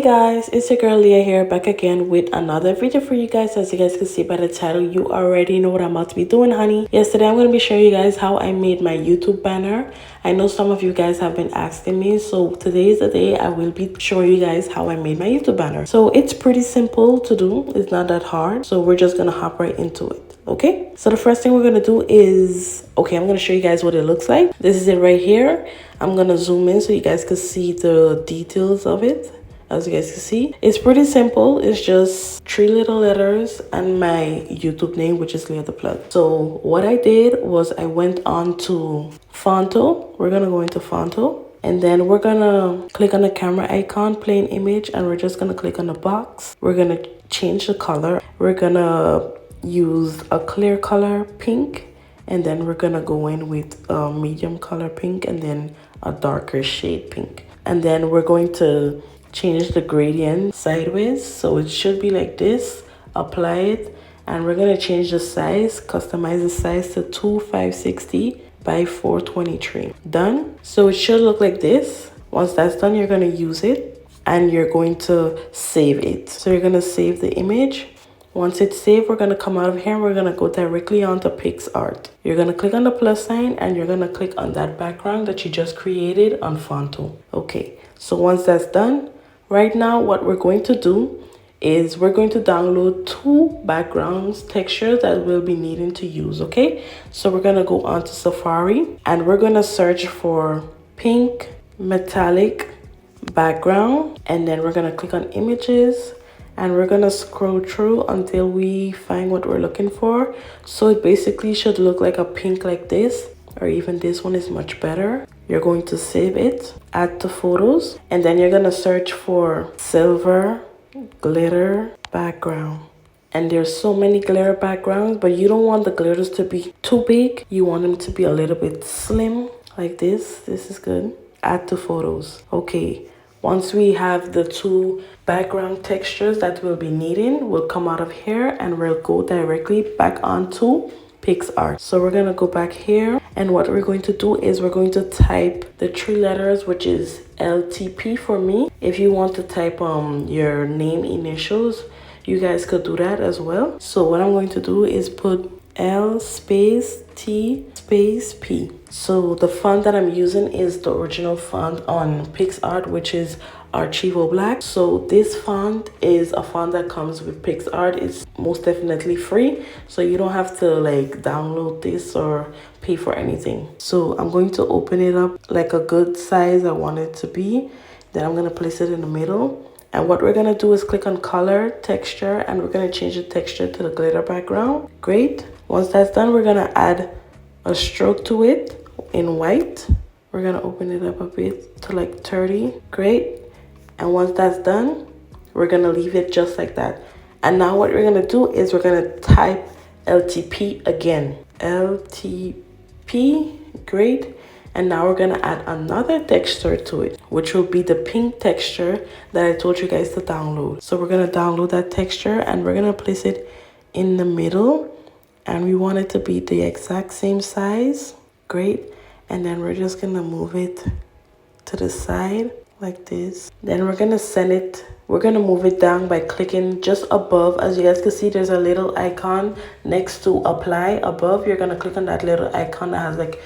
guys, it's your girl Leah here, back again with another video for you guys. As you guys can see by the title, you already know what I'm about to be doing, honey. Yesterday I'm going to be showing you guys how I made my YouTube banner. I know some of you guys have been asking me, so today is the day I will be showing you guys how I made my YouTube banner. So it's pretty simple to do, it's not that hard, so we're just going to hop right into it. Okay, so the first thing we're going to do is, I'm going to show you guys what it looks like. This is it right here. I'm going to zoom in so you guys can see the details of it. As you guys can see, it's pretty simple. It's just 3 little letters and my YouTube name, which is Leah the Plug. So what I did was I went on to Phonto. We're going to go into Phonto. And then we're going to click on the camera icon, plain image, and we're just going to click on the box. We're going to change the color. We're going to use a clear color pink. And then we're going to go in with a medium color pink and then a darker shade pink. And then we're going to change the gradient sideways, so it should be like this. Apply it, and we're going to change the size, customize the size to 2560 by 423. Done. So it should look like this. Once that's done, you're going to use it and you're going to save it. So you're going to save the image. Once it's saved, we're going to come out of here and we're going to go directly onto PixArt. You're going to click on the plus sign and you're going to click on that background that you just created on Phonto. Okay, so once that's done, right now what we're going to do is we're going to download 2 backgrounds textures that we'll be needing to use. Okay, so we're going to go onto Safari and we're going to search for pink metallic background, and then we're going to click on images. And we're going to scroll through until we find what we're looking for. So it basically should look like a pink like this, or even this one is much better. You're going to save it, add to photos, and then you're going to search for silver glitter background. And there's so many glitter backgrounds, but you don't want the glitters to be too big. You want them to be a little bit slim like this. This is good. Add to photos. Okay. Once we have the 2 background textures that we'll be needing, we'll come out of here and we'll go directly back onto PixArt. So we're going to go back here, and what we're going to do is we're going to type the 3 letters, which is LTP for me. If you want to type your name initials, you guys could do that as well. So what I'm going to do is put L space T space P. So the font that I'm using is the original font on PixArt, which is Archivo Black. So this font is a font that comes with PixArt. It's most definitely free, so you don't have to like download this or pay for anything. So I'm going to open it up like a good size I want it to be. Then I'm going to place it in the middle. And what we're going to do is click on color, texture, and we're going to change the texture to the glitter background. Great. Once that's done, we're going to add a stroke to it in white. We're going to open it up a bit to like 30. Great. And once that's done, we're going to leave it just like that. And now what we're going to do is we're going to type LTP again. LTP. Great. And now we're going to add another texture to it, which will be the pink texture that I told you guys to download. So we're going to download that texture and we're going to place it in the middle. And we want it to be the exact same size. Great. And then we're just going to move it to the side like this. Then we're going to send it. We're going to move it down by clicking just above. As you guys can see, there's a little icon next to apply. Above, you're going to click on that little icon that has like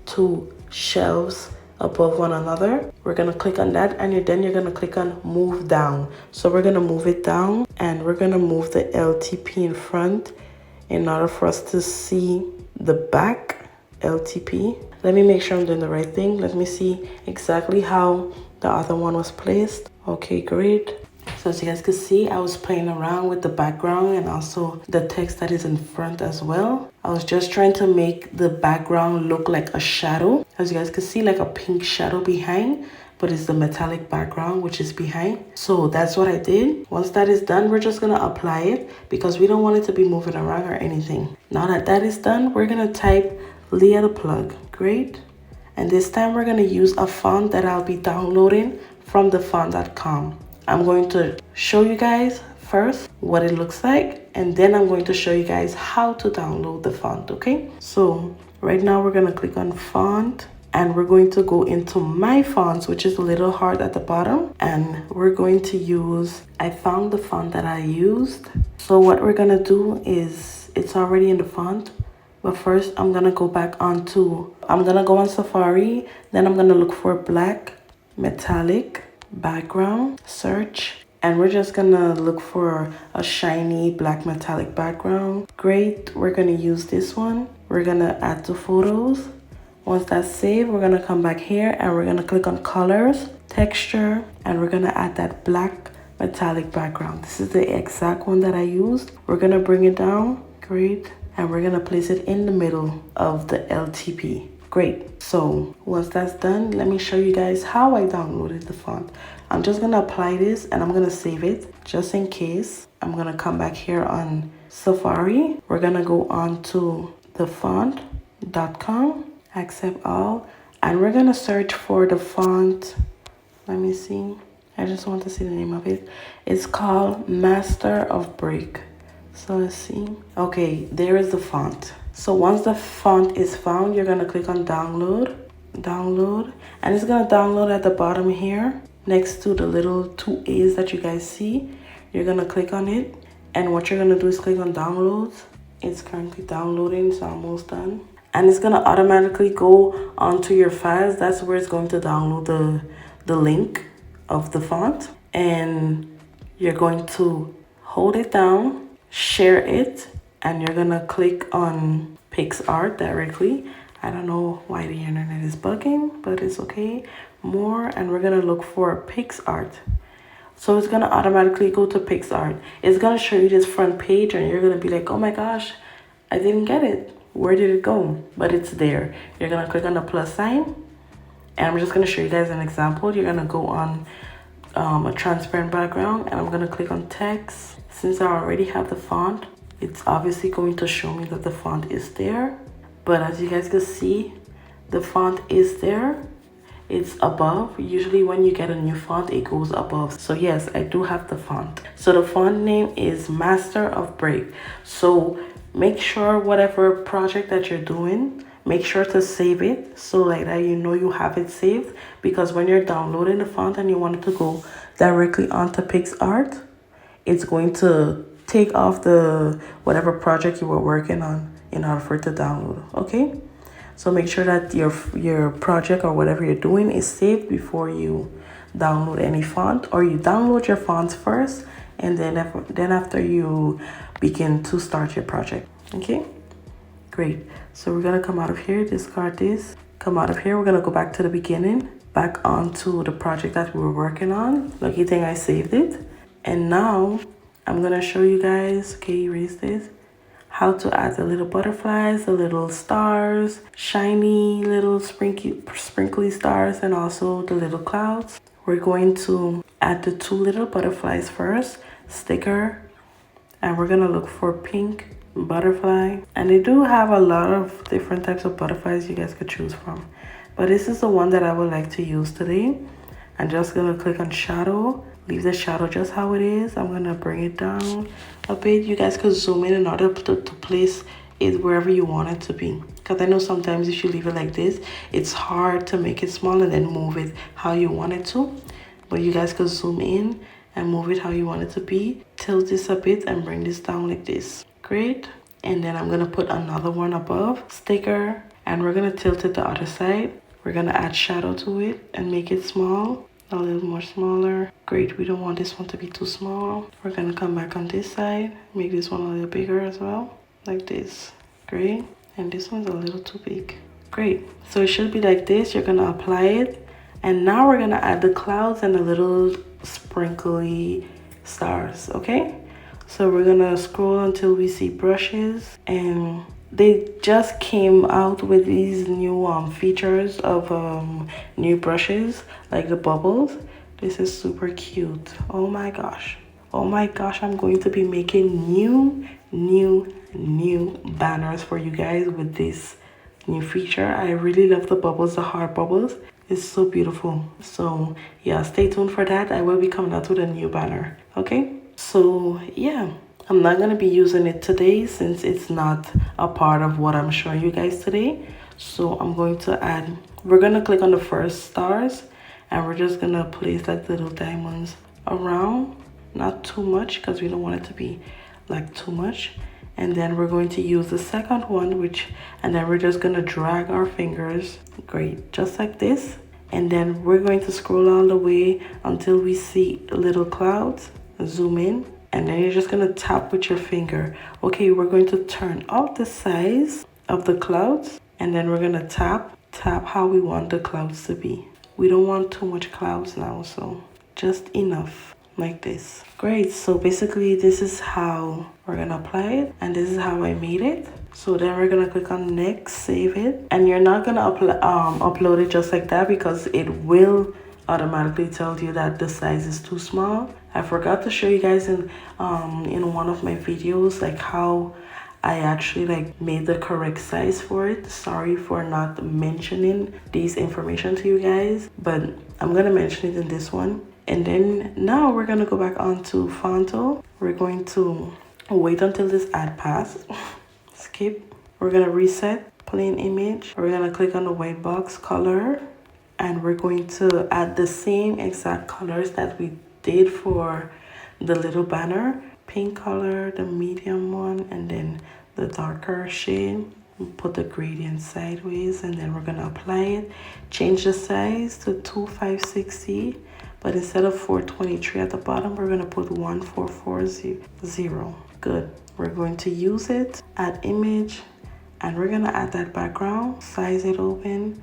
2 shelves above one another. We're going to click on that, and then you're going to click on move down. So we're going to move it down, and we're going to move the LTP in front in order for us to see the back LTP. Let me make sure I'm doing the right thing. Let me see exactly how the other one was placed. Okay, great. So as you guys can see, I was playing around with the background and also the text that is in front as well. I was just trying to make the background look like a shadow. As you guys can see, like a pink shadow behind, but it's the metallic background which is behind. So that's what I did. Once that is done, we're just gonna apply it because we don't want it to be moving around or anything. Now that that is done, we're gonna type Leah the Plug. Great. And this time we're gonna use a font that I'll be downloading from thefont.com. I'm going to show you guys first what it looks like, and then I'm going to show you guys how to download the font. Okay, so right now we're going to click on font, and we're going to go into my fonts, which is a little hard at the bottom, and we're going to use, I found the font that I used. So what we're gonna do is, it's already in the font, but first I'm gonna go on Safari, then I'm gonna look for black metallic background, search, and we're just gonna look for a shiny black metallic background. Great, we're gonna use this one. We're gonna add to photos. Once that's saved, we're gonna come back here and we're gonna click on colors, texture, and we're gonna add that black metallic background. This is the exact one that I used. We're gonna bring it down, great, and we're gonna place it in the middle of the LTP. Great. So once that's done, let me show you guys how I downloaded the font. I'm just gonna apply this and I'm gonna save it just in case. I'm gonna come back here on Safari. We're gonna go on to the font.com, accept all, and we're gonna search for the font. Let me see. I just want to see the name of it. It's called Master of Break. So let's see. Okay, there is the font. So once the font is found, you're gonna click on download, and it's gonna download at the bottom here next to the little 2 A's that you guys see. You're gonna click on it, and what you're gonna do is click on downloads. It's currently downloading, so almost done. And it's gonna automatically go onto your files. That's where it's going to download the link of the font, and you're going to hold it down, share it, and you're gonna click on PixArt directly. I don't know why the internet is bugging, but it's okay. More, and we're gonna look for PixArt. So it's gonna automatically go to PixArt. It's gonna show you this front page, and you're gonna be like, oh my gosh, I didn't get it. Where did it go? But it's there. You're gonna click on the plus sign, and I'm just gonna show you guys an example. You're gonna go on a transparent background, and I'm gonna click on text. Since I already have the font, it's obviously going to show me that the font is there. But as you guys can see, the font is there. It's above. Usually when you get a new font, it goes above. So yes, I do have the font. So the font name is Master of Break. So make sure whatever project that you're doing, make sure to save it so like that you know you have it saved, because when you're downloading the font and you want it to go directly onto PixArt, it's going to take off the whatever project you were working on in order for it to download. Okay, so make sure that your project or whatever you're doing is saved before you download any font, or you download your fonts first, and then after you begin to start your project. Okay, great. So we're gonna come out of here, discard this, come out of here. We're gonna go back to the beginning, back onto the project that we were working on. Lucky thing I saved it. And now I'm gonna show you guys, okay, erase this, how to add the little butterflies, the little stars, shiny little sprinkly stars, and also the little clouds. We're going to add the 2 little butterflies first, sticker, and we're gonna look for pink butterfly. And they do have a lot of different types of butterflies you guys could choose from, but this is the one that I would like to use today. I'm just gonna click on shadow, leave the shadow just how it is. I'm gonna bring it down a bit. You guys could zoom in order to place it wherever you want it to be, because I know sometimes if you leave it like this, it's hard to make it small and then move it how you want it to. But you guys could zoom in and move it how you want it to be. Tilt this a bit and bring this down like this. Great. And then I'm gonna put another one above, sticker, and we're gonna tilt it the other side. We're gonna add shadow to it and make it small, a little more smaller. Great, we don't want this one to be too small. We're gonna come back on this side, make this one a little bigger as well, like this. Great. And this one's a little too big. Great. So it should be like this. You're gonna apply it, and now we're gonna add the clouds and the little sprinkly stars. Okay, so we're gonna scroll until we see brushes, and they just came out with these new features of new brushes, like the bubbles. This is super cute. Oh my gosh, I'm going to be making new banners for you guys with this new feature. I really love the bubbles, the heart bubbles. It's so beautiful. So yeah, stay tuned for that. I will be coming out with a new banner. Okay, so yeah, I'm not gonna be using it today since it's not a part of what I'm showing you guys today. So I'm going to add we're gonna click on the first stars and we're just gonna place like little diamonds around, not too much because we don't want it to be like too much. And then we're going to use the second one, and then we're just gonna drag our fingers, great, just like this. And then we're going to scroll all the way until we see little clouds, zoom in, and then you're just gonna tap with your finger. Okay, we're going to turn up the size of the clouds, and then we're gonna tap how we want the clouds to be. We don't want too much clouds now, so just enough, like this. Great, so basically this is how we're gonna apply it, and this is how I made it. So then we're gonna click on next, save it, and you're not gonna upload it just like that because it will automatically tell you that the size is too small. I forgot to show you guys in one of my videos like how I actually like made the correct size for it. Sorry for not mentioning these information to you guys, but I'm gonna mention it in this one. And then now we're gonna go back onto Phonto. We're going to wait until this ad pass. Skip. We're gonna reset plain image. We're gonna click on the white box color, and we're going to add the same exact colors that we did for the little banner. Pink color, the medium one, and then the darker shade. Put the gradient sideways, and then we're gonna apply it. Change the size to 2560, but instead of 423 at the bottom, we're gonna put 1440. Good. We're going to use it, add image, and we're gonna add that background, size it open.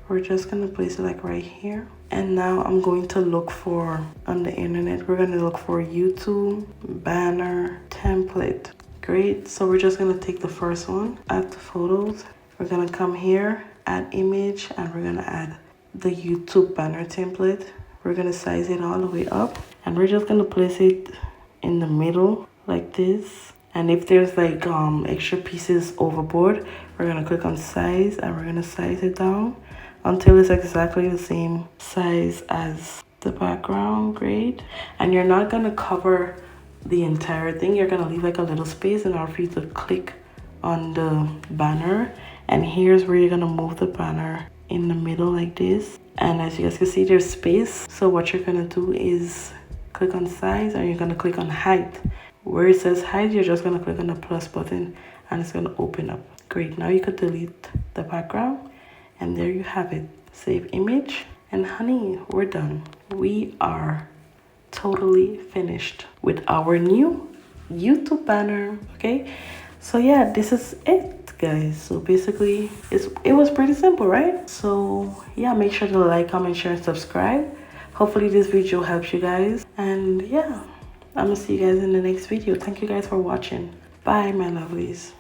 We're just gonna place it like right here. And now I'm going to look for, on the internet, we're gonna look for YouTube banner template. Great, so we're just gonna take the first one, add the photos. We're gonna come here, add image, and we're gonna add the YouTube banner template. We're gonna size it all the way up, and we're just gonna place it in the middle like this. And if there's like extra pieces overboard, we're gonna click on size, and we're gonna size it down until it's exactly the same size as the background. Great. And you're not gonna cover the entire thing. You're gonna leave like a little space in order for you to click on the banner. And here's where you're gonna move the banner in the middle like this. And as you guys can see, there's space. So what you're gonna do is click on size, and you're gonna click on height. Where it says height, you're just gonna click on the plus button, and it's gonna open up. Great, now you could delete the background, and there you have it. Save image, and honey, we're done. We are totally finished with our new YouTube banner. Okay, so yeah, this is it, guys. So basically it was pretty simple, right? So yeah, make sure to like, comment, share, and subscribe. Hopefully this video helps you guys, and yeah, I'm gonna see you guys in the next video. Thank you guys for watching. Bye, my lovelies.